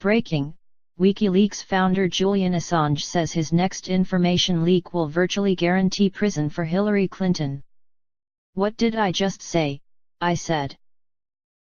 Breaking: WikiLeaks founder Julian Assange says his next information leak will virtually guarantee prison for Hillary Clinton. What did I just say? I said.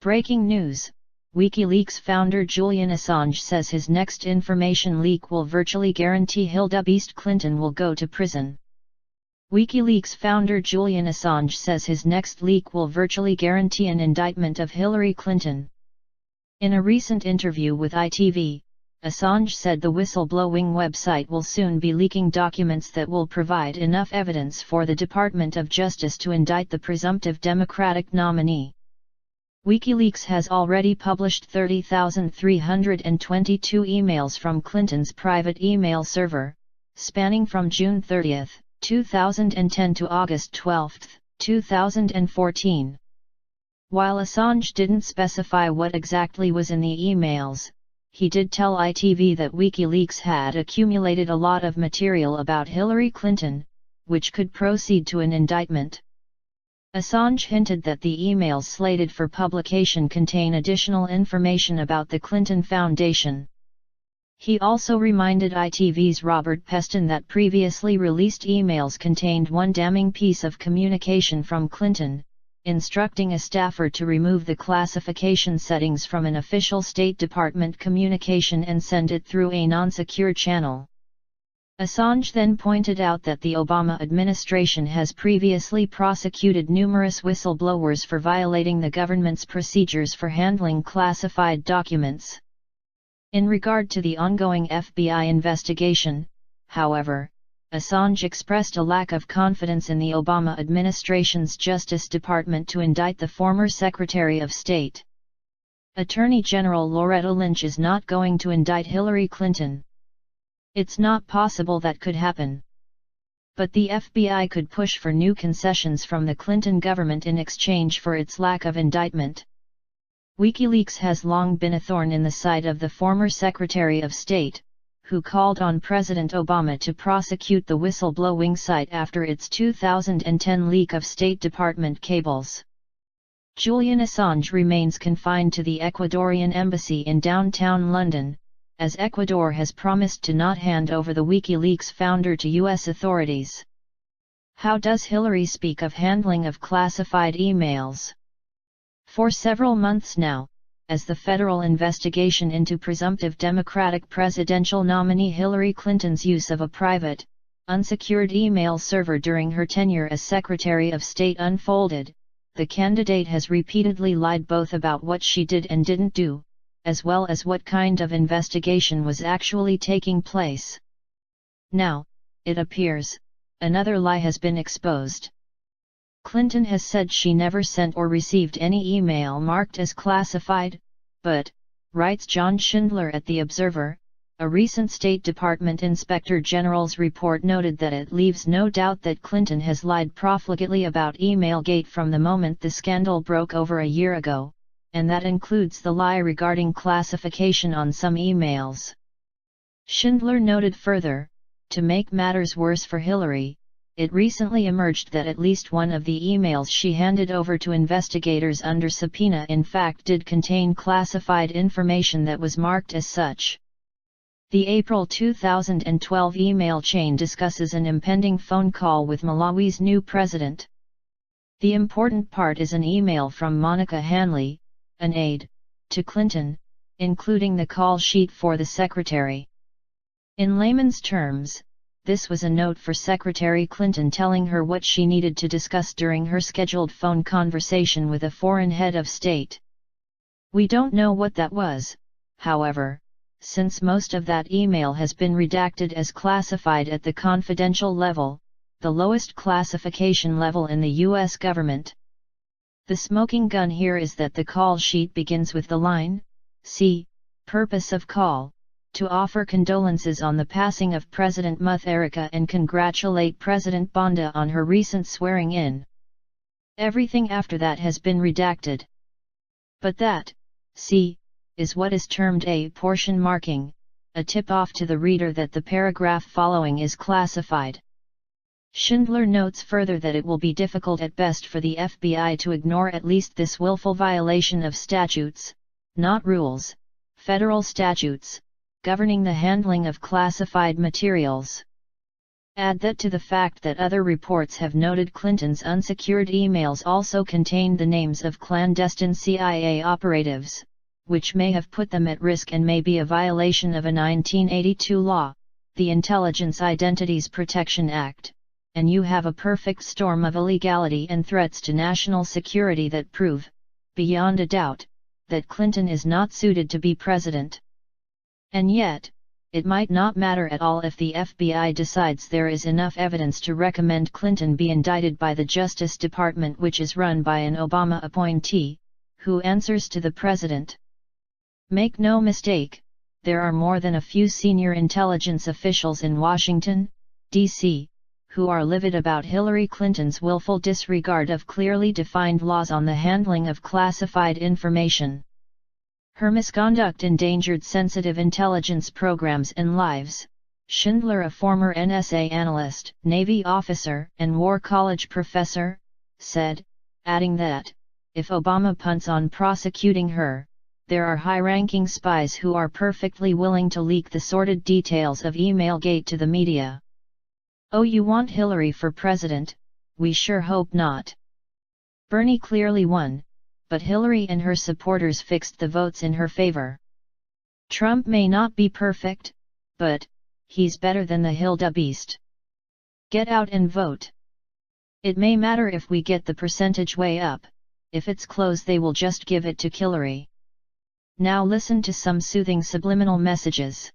Breaking news: WikiLeaks founder Julian Assange says his next information leak will virtually guarantee Hillary Clinton will go to prison. WikiLeaks founder Julian Assange says his next leak will virtually guarantee an indictment of Hillary Clinton. In a recent interview with ITV, Assange said the whistleblowing website will soon be leaking documents that will provide enough evidence for the Department of Justice to indict the presumptive Democratic nominee. WikiLeaks has already published 30,322 emails from Clinton's private email server, spanning from June 30, 2010 to August 12, 2014. While Assange didn't specify what exactly was in the emails, he did tell ITV that WikiLeaks had accumulated a lot of material about Hillary Clinton, which could proceed to an indictment. Assange hinted that the emails slated for publication contain additional information about the Clinton Foundation. He also reminded ITV's Robert Peston that previously released emails contained one damning piece of communication from Clinton, instructing a staffer to remove the classification settings from an official State Department communication and send it through a non-secure channel. Assange then pointed out that the Obama administration has previously prosecuted numerous whistleblowers for violating the government's procedures for handling classified documents. In regard to the ongoing FBI investigation, however, Assange expressed a lack of confidence in the Obama administration's Justice Department to indict the former Secretary of State. Attorney General Loretta Lynch is not going to indict Hillary Clinton. It's not possible that could happen. But the FBI could push for new concessions from the Clinton government in exchange for its lack of indictment. WikiLeaks has long been a thorn in the side of the former Secretary of State, who called on President Obama to prosecute the whistleblowing site after its 2010 leak of State Department cables. Julian Assange remains confined to the Ecuadorian embassy in downtown London, as Ecuador has promised to not hand over the WikiLeaks founder to U.S. authorities. How does Hillary speak of handling of classified emails? For several months now, as the federal investigation into presumptive Democratic presidential nominee Hillary Clinton's use of a private, unsecured email server during her tenure as Secretary of State unfolded, the candidate has repeatedly lied both about what she did and didn't do, as well as what kind of investigation was actually taking place. Now, it appears, another lie has been exposed. Clinton has said she never sent or received any email marked as classified, but, writes John Schindler at The Observer, a recent State Department Inspector General's report noted that it leaves no doubt that Clinton has lied profligately about Emailgate from the moment the scandal broke over a year ago, and that includes the lie regarding classification on some emails. Schindler noted further, to make matters worse for Hillary, it recently emerged that at least one of the emails she handed over to investigators under subpoena in fact did contain classified information that was marked as such. The April 2012 email chain discusses an impending phone call with Malawi's new president. The important part is an email from Monica Hanley, an aide, to Clinton, including the call sheet for the secretary. In layman's terms, this was a note for Secretary Clinton telling her what she needed to discuss during her scheduled phone conversation with a foreign head of state. We don't know what that was, however, since most of that email has been redacted as classified at the confidential level, the lowest classification level in the U.S. government. The smoking gun here is that the call sheet begins with the line, "C. Purpose of call, to offer condolences on the passing of President Mutharika and congratulate President Bonda on her recent swearing-in." Everything after that has been redacted. But that, C, is what is termed a portion marking, a tip-off to the reader that the paragraph following is classified. Schindler notes further that it will be difficult at best for the FBI to ignore at least this willful violation of statutes, not rules, federal statutes, governing the handling of classified materials. Add that to the fact that other reports have noted Clinton's unsecured emails also contained the names of clandestine CIA operatives, which may have put them at risk and may be a violation of a 1982 law, the Intelligence Identities Protection Act, and you have a perfect storm of illegality and threats to national security that prove, beyond a doubt, that Clinton is not suited to be president. And yet, it might not matter at all if the FBI decides there is enough evidence to recommend Clinton be indicted by the Justice Department, which is run by an Obama appointee, who answers to the president. Make no mistake, there are more than a few senior intelligence officials in Washington, D.C., who are livid about Hillary Clinton's willful disregard of clearly defined laws on the handling of classified information. Her misconduct endangered sensitive intelligence programs and lives. Schindler, a former NSA analyst, Navy officer, and War College professor, said, adding that, if Obama punts on prosecuting her, there are high-ranking spies who are perfectly willing to leak the sordid details of Emailgate to the media. Oh, you want Hillary for president? We sure hope not. Bernie clearly won, but Hillary and her supporters fixed the votes in her favor. Trump may not be perfect, but he's better than the Hildebeest. Get out and vote. It may matter if we get the percentage way up. If it's close, they will just give it to Hillary. Now listen to some soothing subliminal messages.